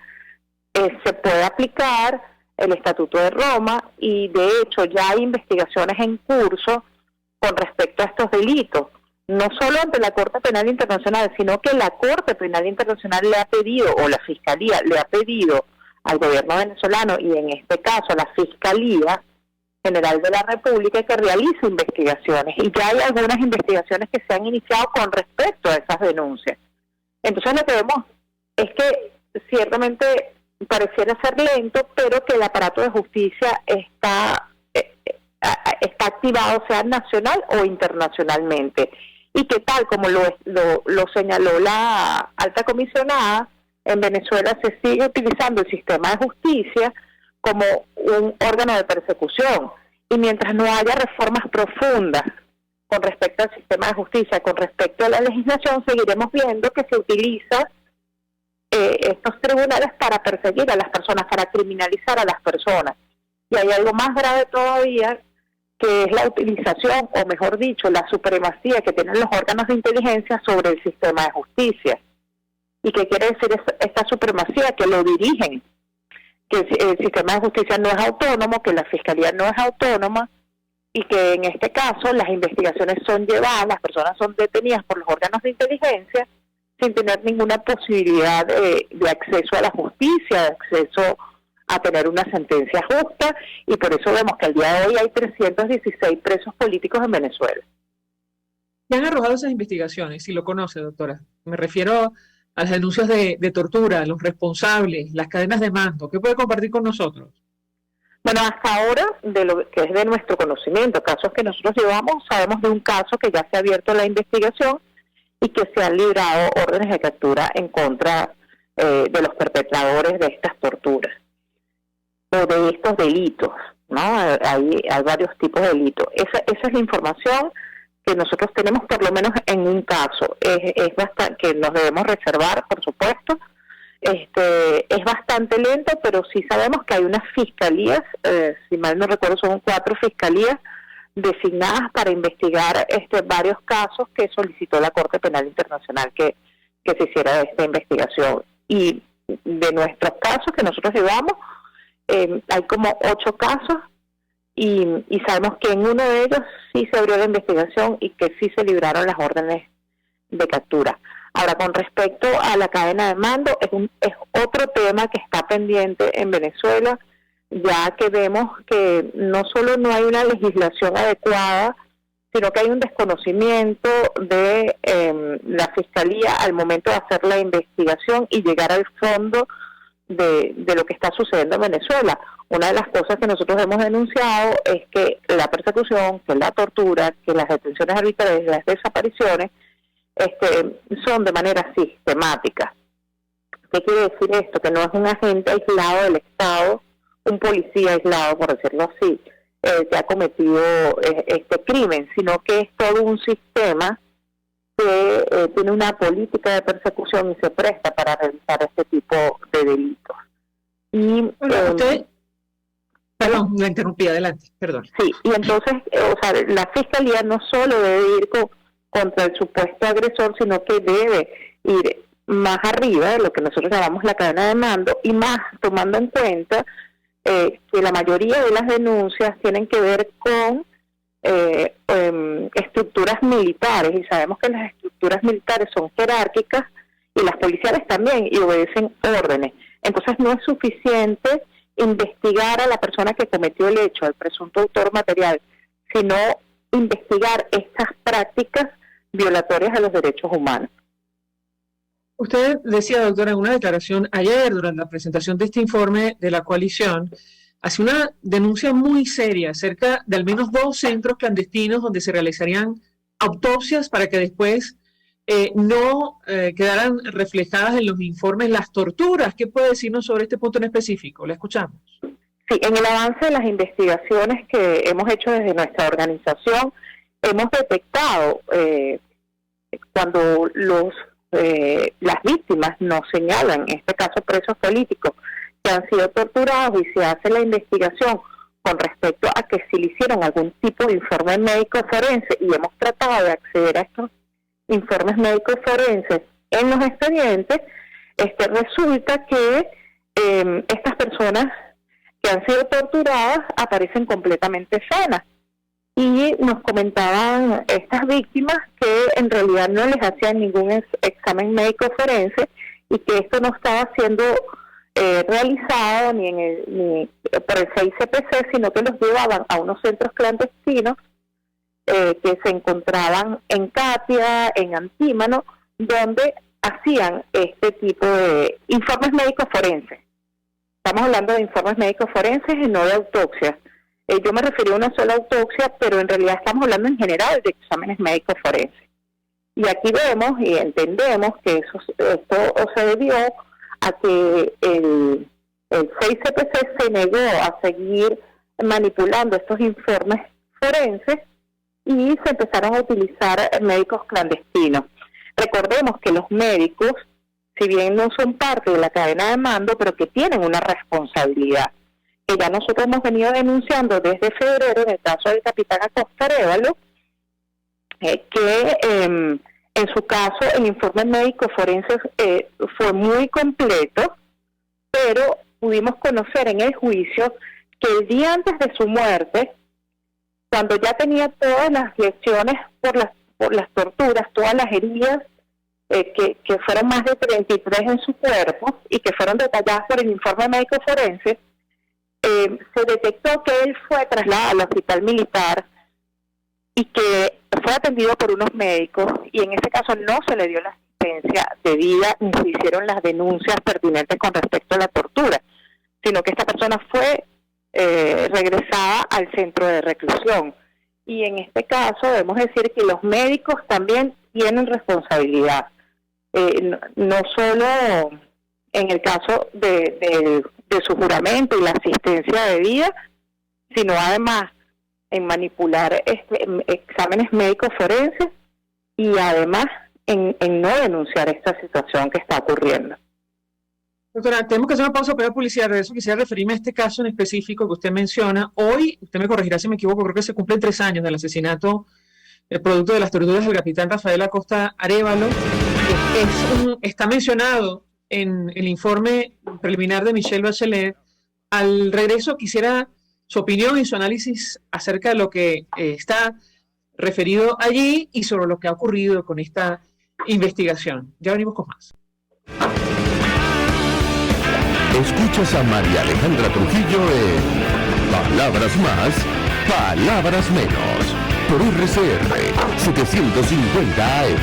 Speaker 9: se puede aplicar el Estatuto de Roma, y de hecho ya hay investigaciones en curso con respecto a estos delitos. No solo ante la Corte Penal Internacional, sino que la Corte Penal Internacional le ha pedido, o la Fiscalía le ha pedido al gobierno venezolano, y en este caso a la Fiscalía General de la República, que realice investigaciones. Y ya hay algunas investigaciones que se han iniciado con respecto a esas denuncias. Entonces lo que vemos es que ciertamente pareciera ser lento, pero que el aparato de justicia está activado, sea nacional o internacionalmente. y que tal como lo señaló la alta comisionada, en Venezuela se sigue utilizando el sistema de justicia como un órgano de persecución, y mientras no haya reformas profundas con respecto al sistema de justicia, con respecto a la legislación, seguiremos viendo que se utiliza estos tribunales para perseguir a las personas, para criminalizar a las personas. Y hay algo más grave todavía, que es la utilización, o mejor dicho, la supremacía que tienen los órganos de inteligencia sobre el sistema de justicia. ¿Y qué quiere decir esta supremacía? Que lo dirigen, que el sistema de justicia no es autónomo, que la fiscalía no es autónoma, y que en este caso las investigaciones son llevadas, las personas son detenidas por los órganos de inteligencia sin tener ninguna posibilidad de acceso a la justicia, de acceso a tener una sentencia justa, y por eso vemos que al día de hoy hay 316 presos políticos en Venezuela.
Speaker 1: ¿Qué han arrojado esas investigaciones? Si lo conoce, doctora. Me refiero a las denuncias de tortura, los responsables, las cadenas de mando. ¿Qué puede compartir con nosotros?
Speaker 9: Bueno, hasta ahora, de lo que es de nuestro conocimiento, casos que nosotros llevamos, sabemos de un caso que ya se ha abierto la investigación y que se han librado órdenes de captura en contra de los perpetradores de estas torturas o de estos delitos, ¿no? Hay varios tipos de delitos. Esa es la información que nosotros tenemos, por lo menos en un caso. Es bastante, que nos debemos reservar, por supuesto. Es bastante lento, pero sí sabemos que hay unas fiscalías, si mal no recuerdo son 4 fiscalías designadas para investigar varios casos que solicitó la Corte Penal Internacional que se hiciera esta investigación. Y de nuestros casos que nosotros llevamos, hay como 8 casos y sabemos que en uno de ellos sí se abrió la investigación y que sí se libraron las órdenes de captura. Ahora, con respecto a la cadena de mando, es otro tema que está pendiente en Venezuela, ya que vemos que no solo no hay una legislación adecuada, sino que hay un desconocimiento de la Fiscalía al momento de hacer la investigación y llegar al fondo de lo que está sucediendo en Venezuela. Una de las cosas que nosotros hemos denunciado es que la persecución, que la tortura, que las detenciones arbitrarias, las desapariciones, son de manera sistemática. ¿Qué quiere decir esto? Que no es un agente aislado del Estado, un policía aislado, por decirlo así, que ha cometido este crimen, sino que es todo un sistema que tiene una política de persecución y se presta para realizar este tipo de delitos. Y
Speaker 1: usted, perdón, la interrumpí, adelante, perdón.
Speaker 9: Sí, y entonces, la Fiscalía no solo debe ir contra el supuesto agresor, sino que debe ir más arriba de lo que nosotros llamamos la cadena de mando, y más tomando en cuenta que la mayoría de las denuncias tienen que ver con estructuras militares, y sabemos que las estructuras militares son jerárquicas y las policiales también, y obedecen órdenes. Entonces no es suficiente investigar a la persona que cometió el hecho, al presunto autor material, sino investigar estas prácticas violatorias a los derechos humanos.
Speaker 1: Usted decía, doctora, en una declaración ayer durante la presentación de este informe de la coalición, hace una denuncia muy seria acerca de al menos 2 centros clandestinos donde se realizarían autopsias para que después no quedaran reflejadas en los informes las torturas. ¿Qué puede decirnos sobre este punto en específico? La escuchamos.
Speaker 9: Sí, en el avance de las investigaciones que hemos hecho desde nuestra organización, hemos detectado cuando las víctimas nos señalan, en este caso presos políticos, que han sido torturados, y se hace la investigación con respecto a que si le hicieron algún tipo de informe médico forense, y hemos tratado de acceder a estos informes médicos forenses en los expedientes, resulta que estas personas que han sido torturadas aparecen completamente sanas. Y nos comentaban estas víctimas que en realidad no les hacían ningún examen médico forense, y que esto no estaba siendo realizado ni por el CICPC, sino que los llevaban a unos centros clandestinos que se encontraban en Catia, en Antímano, donde hacían este tipo de informes médicos forenses. Estamos hablando de informes médicos forenses y no de autopsias. Yo me referí a una sola autopsia, pero en realidad estamos hablando en general de exámenes médicos forenses. Y aquí vemos y entendemos que esto se debió a que el 6CPC se negó a seguir manipulando estos informes forenses y se empezaron a utilizar médicos clandestinos. Recordemos que los médicos, si bien no son parte de la cadena de mando, pero que tienen una responsabilidad, que ya nosotros hemos venido denunciando desde febrero en el caso del capitán Acosta Arévalo, que en su caso el informe médico forense fue muy completo, pero pudimos conocer en el juicio que el día antes de su muerte, cuando ya tenía todas las lesiones por las torturas, todas las heridas, que fueron más de 33 en su cuerpo y que fueron detalladas por el informe médico forense, se detectó que él fue trasladado al hospital militar y que fue atendido por unos médicos, y en ese caso no se le dio la asistencia debida ni se hicieron las denuncias pertinentes con respecto a la tortura, sino que esta persona fue regresada al centro de reclusión. Y en este caso debemos decir que los médicos también tienen responsabilidad, no solo en el caso de su juramento y la asistencia debida, sino además en manipular exámenes médicos forenses y además en no denunciar esta situación que está ocurriendo.
Speaker 1: Doctora, tenemos que hacer una pausa para la publicidad. De eso quisiera referirme a este caso en específico que usted menciona. Hoy, usted me corregirá si me equivoco, creo que se cumplen 3 años del asesinato, el producto de las torturas del capitán Rafael Acosta Arévalo. Está mencionado en el informe preliminar de Michelle Bachelet. Al regreso quisiera su opinión y su análisis acerca de lo que está referido allí y sobre lo que ha ocurrido con esta investigación. Ya venimos con más.
Speaker 2: Escuchas a María Alejandra Trujillo en Palabras Más, Palabras Menos, por RCR 750 AM.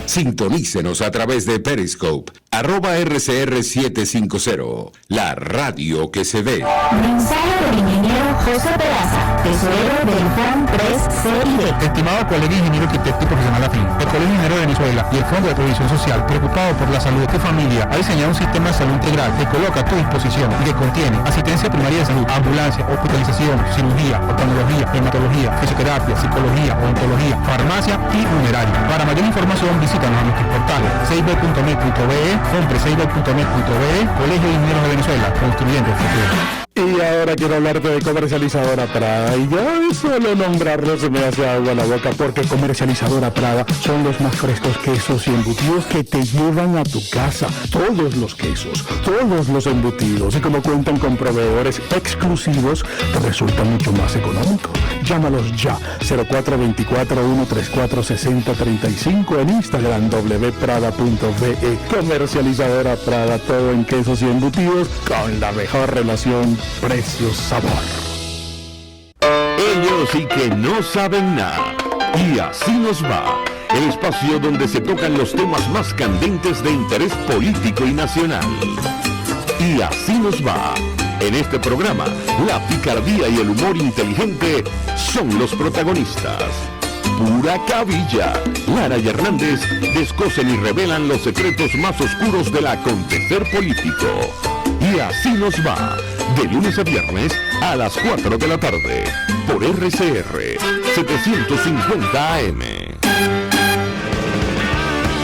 Speaker 2: Sintonícenos a través de Periscope, @RCR750, la radio que se ve.
Speaker 4: Mensaje del ingeniero José Peraza, tesorero del Juan Press CID.
Speaker 5: Estimado colega ingeniero arquitecto y profesional afín, el Colegio Ingeniero de Venezuela y el Fondo de Previsión Social, preocupado por la salud de tu familia, ha diseñado un sistema de salud integral que coloca a tu disposición y que contiene asistencia primaria de salud, ambulancia, hospitalización, cirugía, oftalmología, hematología, fisioterapia, psicología, odontología, farmacia y funeraria. Para mayor información, visítanos a nuestros portales cib.net.be, compre6.net.be, Colegio de Ingenieros de Venezuela, construyendo el futuro.
Speaker 10: Y ahora quiero hablarte de Comercializadora Prada, y ya solo nombrarlo se me hace agua a la boca, porque Comercializadora Prada son los más frescos quesos y embutidos que te llevan a tu casa. Todos los quesos, todos los embutidos, y como cuentan con proveedores exclusivos, te resulta mucho más económico. Llámalos ya, 0424-134-6035, en Instagram wprada.be. Comercializadora Prada, todo en quesos y embutidos con la mejor relación precio-sabor.
Speaker 2: Ellos sí que no saben nada. Y así nos va. El espacio donde se tocan los temas más candentes de interés político y nacional. Y así nos va. En este programa, la picardía y el humor inteligente son los protagonistas. Pura cabilla. Lara y Hernández descosen y revelan los secretos más oscuros del acontecer político. Y así nos va. De lunes a viernes a las 4 de la tarde. Por RCR 750 AM.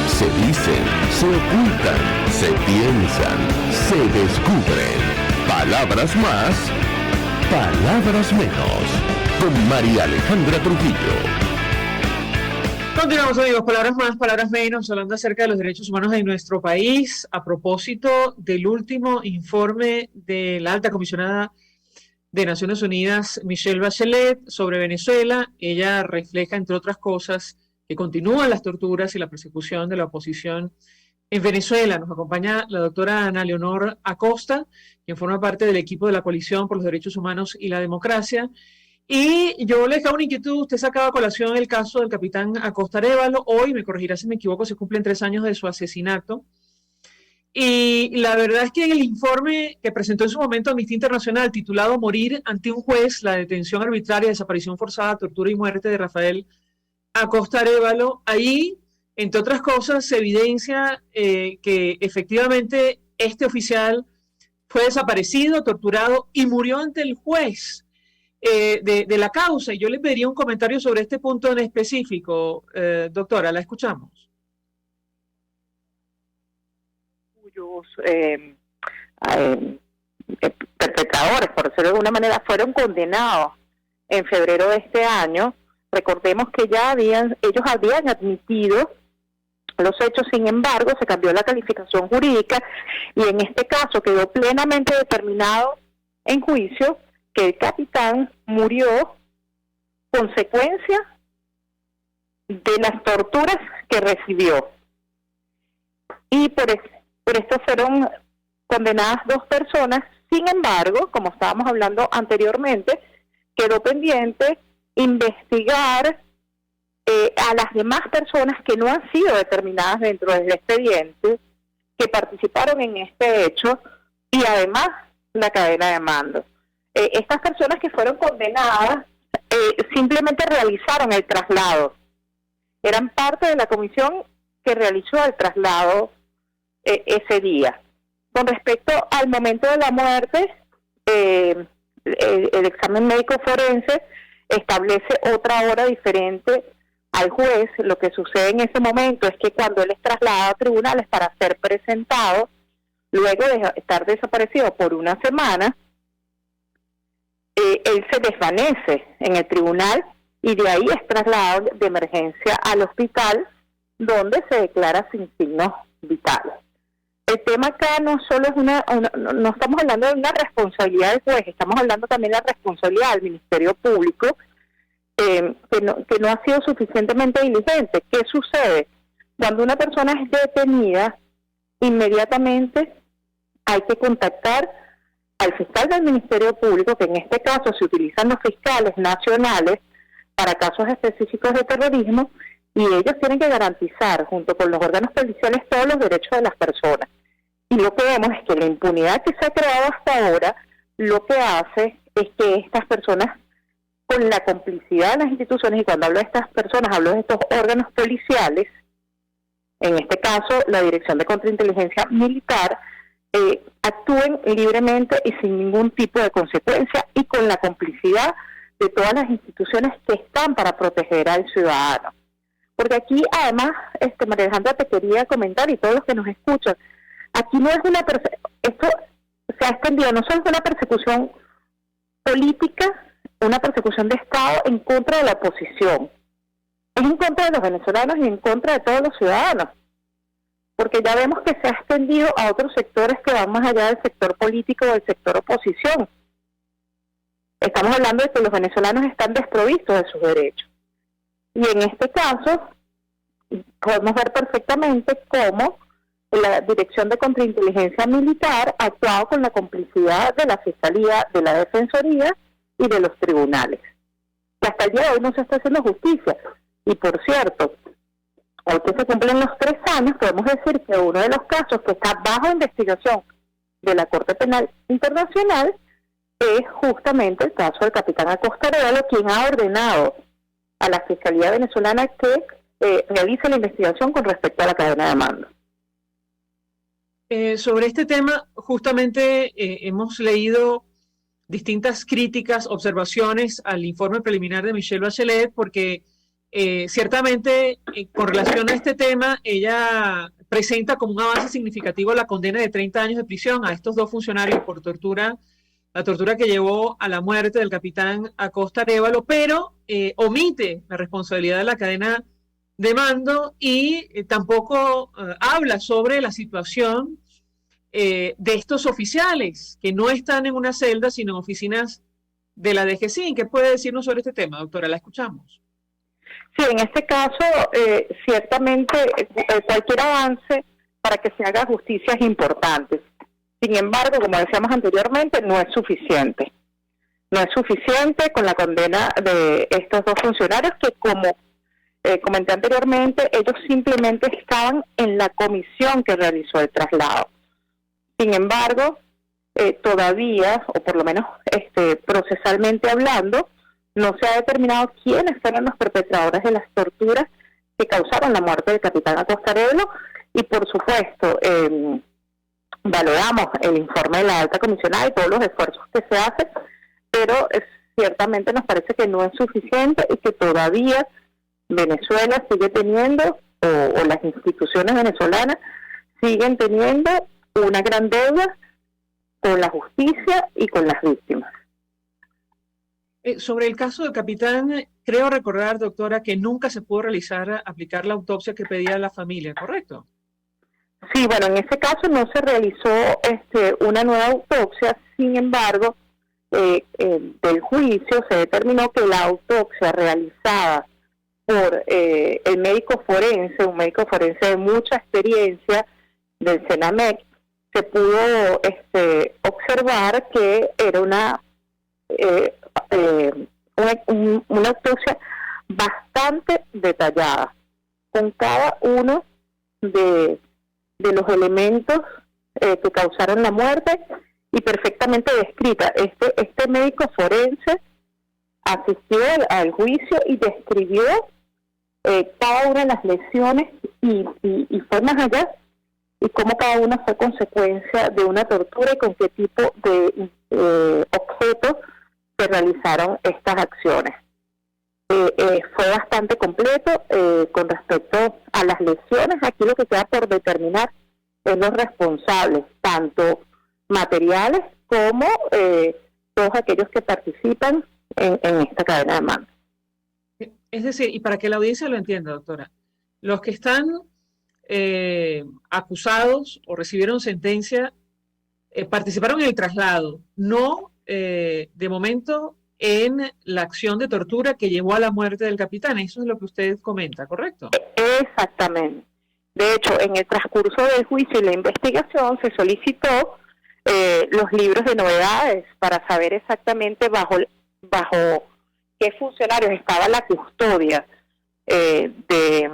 Speaker 2: Se dicen, se ocultan, se piensan, se descubren. Palabras más, palabras menos. Con María Alejandra Trujillo.
Speaker 1: Continuamos, amigos, palabras más, palabras menos, hablando acerca de los derechos humanos en nuestro país, a propósito del último informe de la alta comisionada de Naciones Unidas, Michelle Bachelet, sobre Venezuela. Ella refleja, entre otras cosas, que continúan las torturas y la persecución de la oposición en Venezuela. Nos acompaña la doctora Ana Leonor Acosta, quien forma parte del equipo de la Coalición por los Derechos Humanos y la Democracia. Y yo les hago una inquietud. Usted sacaba a colación el caso del capitán Acosta Arévalo. Hoy, me corregirá si me equivoco, se cumplen 3 años de su asesinato. Y la verdad es que en el informe que presentó en su momento Amnistía Internacional, titulado Morir ante un juez, la detención arbitraria, desaparición forzada, tortura y muerte de Rafael Acosta Arévalo. Ahí, entre otras cosas, se evidencia que efectivamente este oficial fue desaparecido, torturado y murió ante el juez de la causa. Y yo le pediría un comentario sobre este punto en específico. Doctora, la escuchamos.
Speaker 9: Cuyos perpetradores, por decirlo de alguna manera, fueron condenados en febrero de este año. Recordemos que ya ellos habían admitido los hechos, sin embargo, se cambió la calificación jurídica y en este caso quedó plenamente determinado en juicio que el capitán murió consecuencia de las torturas que recibió. Y por esto fueron condenadas 2 personas. Sin embargo, como estábamos hablando anteriormente, quedó pendiente investigar a las demás personas que no han sido determinadas dentro del expediente, que participaron en este hecho, y además la cadena de mando. Estas personas que fueron condenadas simplemente realizaron el traslado. Eran parte de la comisión que realizó el traslado ese día. Con respecto al momento de la muerte, el examen médico forense establece otra hora diferente al juez. Lo que sucede en ese momento es que cuando él es trasladado a tribunales para ser presentado, luego de estar desaparecido por una semana, él se desvanece en el tribunal y de ahí es trasladado de emergencia al hospital, donde se declara sin signos vitales. El tema acá no solo es no estamos hablando de una responsabilidad del juez, estamos hablando también de la responsabilidad del Ministerio Público, que no ha sido suficientemente diligente. ¿Qué sucede? Cuando una persona es detenida, inmediatamente hay que contactar al fiscal del Ministerio Público, que en este caso se utilizan los fiscales nacionales para casos específicos de terrorismo, y ellos tienen que garantizar, junto con los órganos policiales, todos los derechos de las personas. Y lo que vemos es que la impunidad que se ha creado hasta ahora, lo que hace es que estas personas, con la complicidad de las instituciones, y cuando hablo de estas personas, hablo de estos órganos policiales, en este caso la Dirección de Contrainteligencia Militar, actúen libremente y sin ningún tipo de consecuencia, y con la complicidad de todas las instituciones que están para proteger al ciudadano. Porque aquí, además, María Alejandra, te quería comentar, y todos los que nos escuchan, aquí no es esto se ha extendido, no solo es una persecución política, una persecución de Estado en contra de la oposición, es en contra de los venezolanos y en contra de todos los ciudadanos, porque ya vemos que se ha extendido a otros sectores que van más allá del sector político o del sector oposición. Estamos hablando de que los venezolanos están desprovistos de sus derechos. Y en este caso, podemos ver perfectamente cómo la Dirección de Contrainteligencia Militar ha actuado con la complicidad de la Fiscalía, de la Defensoría y de los tribunales. Y hasta el día de hoy no se está haciendo justicia. Y por cierto, hoy que se cumplen los 3 años, podemos decir que uno de los casos que está bajo investigación de la Corte Penal Internacional es justamente el caso del capitán Acosta Arévalo, quien ha ordenado a la Fiscalía venezolana que realice la investigación con respecto a la cadena de mando.
Speaker 1: Sobre este tema, justamente hemos leído distintas críticas, observaciones al informe preliminar de Michelle Bachelet, porque ciertamente con relación a este tema, ella presenta como un avance significativo la condena de 30 años de prisión a estos 2 funcionarios por tortura, la tortura que llevó a la muerte del capitán Acosta Arévalo, pero omite la responsabilidad de la cadena de mando y tampoco habla sobre la situación de estos oficiales que no están en una celda, sino en oficinas de la DGCIN. ¿Qué puede decirnos sobre este tema, doctora? La escuchamos.
Speaker 9: Sí, en este caso, ciertamente cualquier avance para que se haga justicia es importante. Sin embargo, como decíamos anteriormente, no es suficiente. No es suficiente con la condena de estos 2 funcionarios que, como comenté anteriormente, ellos simplemente estaban en la comisión que realizó el traslado. Sin embargo, todavía, o por lo menos procesalmente hablando, No se ha determinado quiénes fueron los perpetradores de las torturas que causaron la muerte del capitán Acosta Arevalo, y por supuesto valoramos el informe de la alta comisionada y todos los esfuerzos que se hacen, pero ciertamente nos parece que no es suficiente y que todavía Venezuela sigue teniendo, o las instituciones venezolanas siguen teniendo una gran deuda con la justicia y con las víctimas.
Speaker 1: Sobre el caso del capitán, creo recordar, doctora, que nunca se pudo aplicar la autopsia que pedía la familia, ¿correcto?
Speaker 9: Sí, bueno, en ese caso no se realizó una nueva autopsia, sin embargo, del juicio se determinó que la autopsia realizada por el médico forense, un médico forense de mucha experiencia del CENAMEC, se pudo observar que era una autopsia bastante detallada, con cada uno de los elementos que causaron la muerte y perfectamente descrita. Este médico forense asistió al juicio y describió cada una de las lesiones y fue más allá, y cómo cada una fue consecuencia de una tortura y con qué tipo de objetos se realizaron estas acciones. Fue bastante completo con respecto a las lesiones. Aquí lo que queda por determinar es los responsables, tanto materiales como todos aquellos que participan en esta cadena de mando.
Speaker 1: Es decir, y para que la audiencia lo entienda, doctora, los que están acusados o recibieron sentencia participaron en el traslado, no de momento en la acción de tortura que llevó a la muerte del capitán. Eso es lo que usted comenta, ¿correcto?
Speaker 9: Exactamente. De hecho, en el transcurso del juicio y la investigación se solicitó los libros de novedades para saber exactamente bajo qué funcionarios estaba la custodia de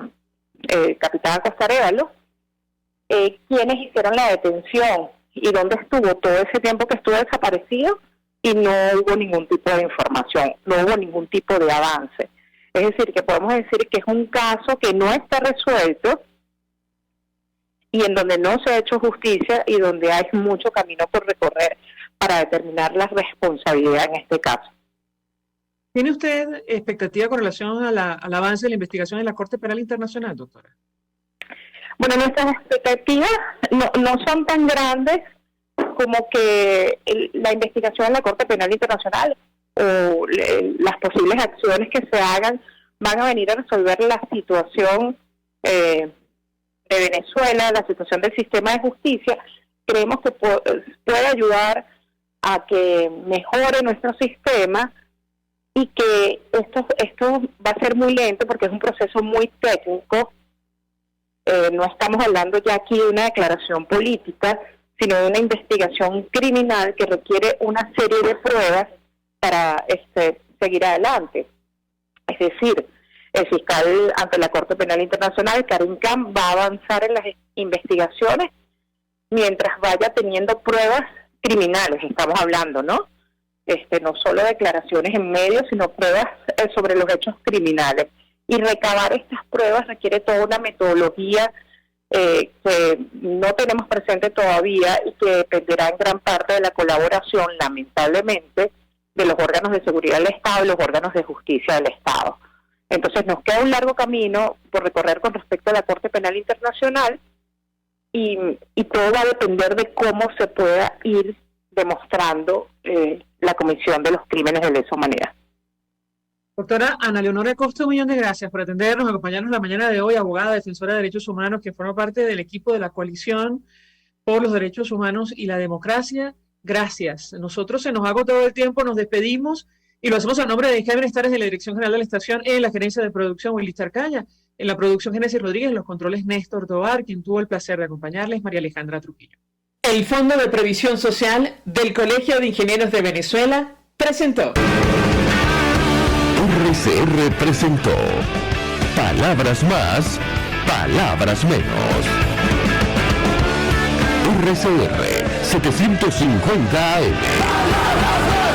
Speaker 9: capitán Acosta Arevalo, quiénes hicieron la detención y dónde estuvo todo ese tiempo que estuvo desaparecido, y no hubo ningún tipo de información, no hubo ningún tipo de avance. Es decir, que podemos decir que es un caso que no está resuelto y en donde no se ha hecho justicia y donde hay mucho camino por recorrer para determinar la responsabilidad en este caso.
Speaker 1: ¿Tiene usted expectativa con relación al avance de la investigación en la Corte Penal Internacional, doctora?
Speaker 9: Bueno, nuestras expectativas no son tan grandes como que la investigación en la Corte Penal Internacional o las posibles acciones que se hagan van a venir a resolver la situación de Venezuela, la situación del sistema de justicia. Creemos que puede ayudar a que mejore nuestro sistema y que esto va a ser muy lento porque es un proceso muy técnico. No estamos hablando ya aquí de una declaración política, sino de una investigación criminal que requiere una serie de pruebas para seguir adelante. Es decir, el fiscal ante la Corte Penal Internacional, Karim Khan, va a avanzar en las investigaciones mientras vaya teniendo pruebas criminales, estamos hablando, ¿no? No solo declaraciones en medios, sino pruebas sobre los hechos criminales. Y recabar estas pruebas requiere toda una metodología que no tenemos presente todavía y que dependerá en gran parte de la colaboración, lamentablemente, de los órganos de seguridad del Estado y los órganos de justicia del Estado. Entonces nos queda un largo camino por recorrer con respecto a la Corte Penal Internacional y todo va a depender de cómo se pueda ir demostrando la comisión de los crímenes de lesa humanidad.
Speaker 1: Doctora Ana Leonora Acosta, un millón de gracias por atendernos, acompañarnos la mañana de hoy, abogada, defensora de derechos humanos, que forma parte del equipo de la Coalición por los Derechos Humanos y la Democracia. Gracias. Nosotros se nos ha agotado el tiempo, nos despedimos y lo hacemos a nombre de Jaime Estares de la Dirección General de la Estación, en la gerencia de producción Willy Tarcaya, en la producción Génesis Rodríguez, los controles Néstor Tovar, quien tuvo el placer de acompañarles, María Alejandra Trujillo. El Fondo de Previsión Social del Colegio de Ingenieros de Venezuela presentó.
Speaker 2: RCR presentó Palabras Más, Palabras Menos. RCR 750 AM.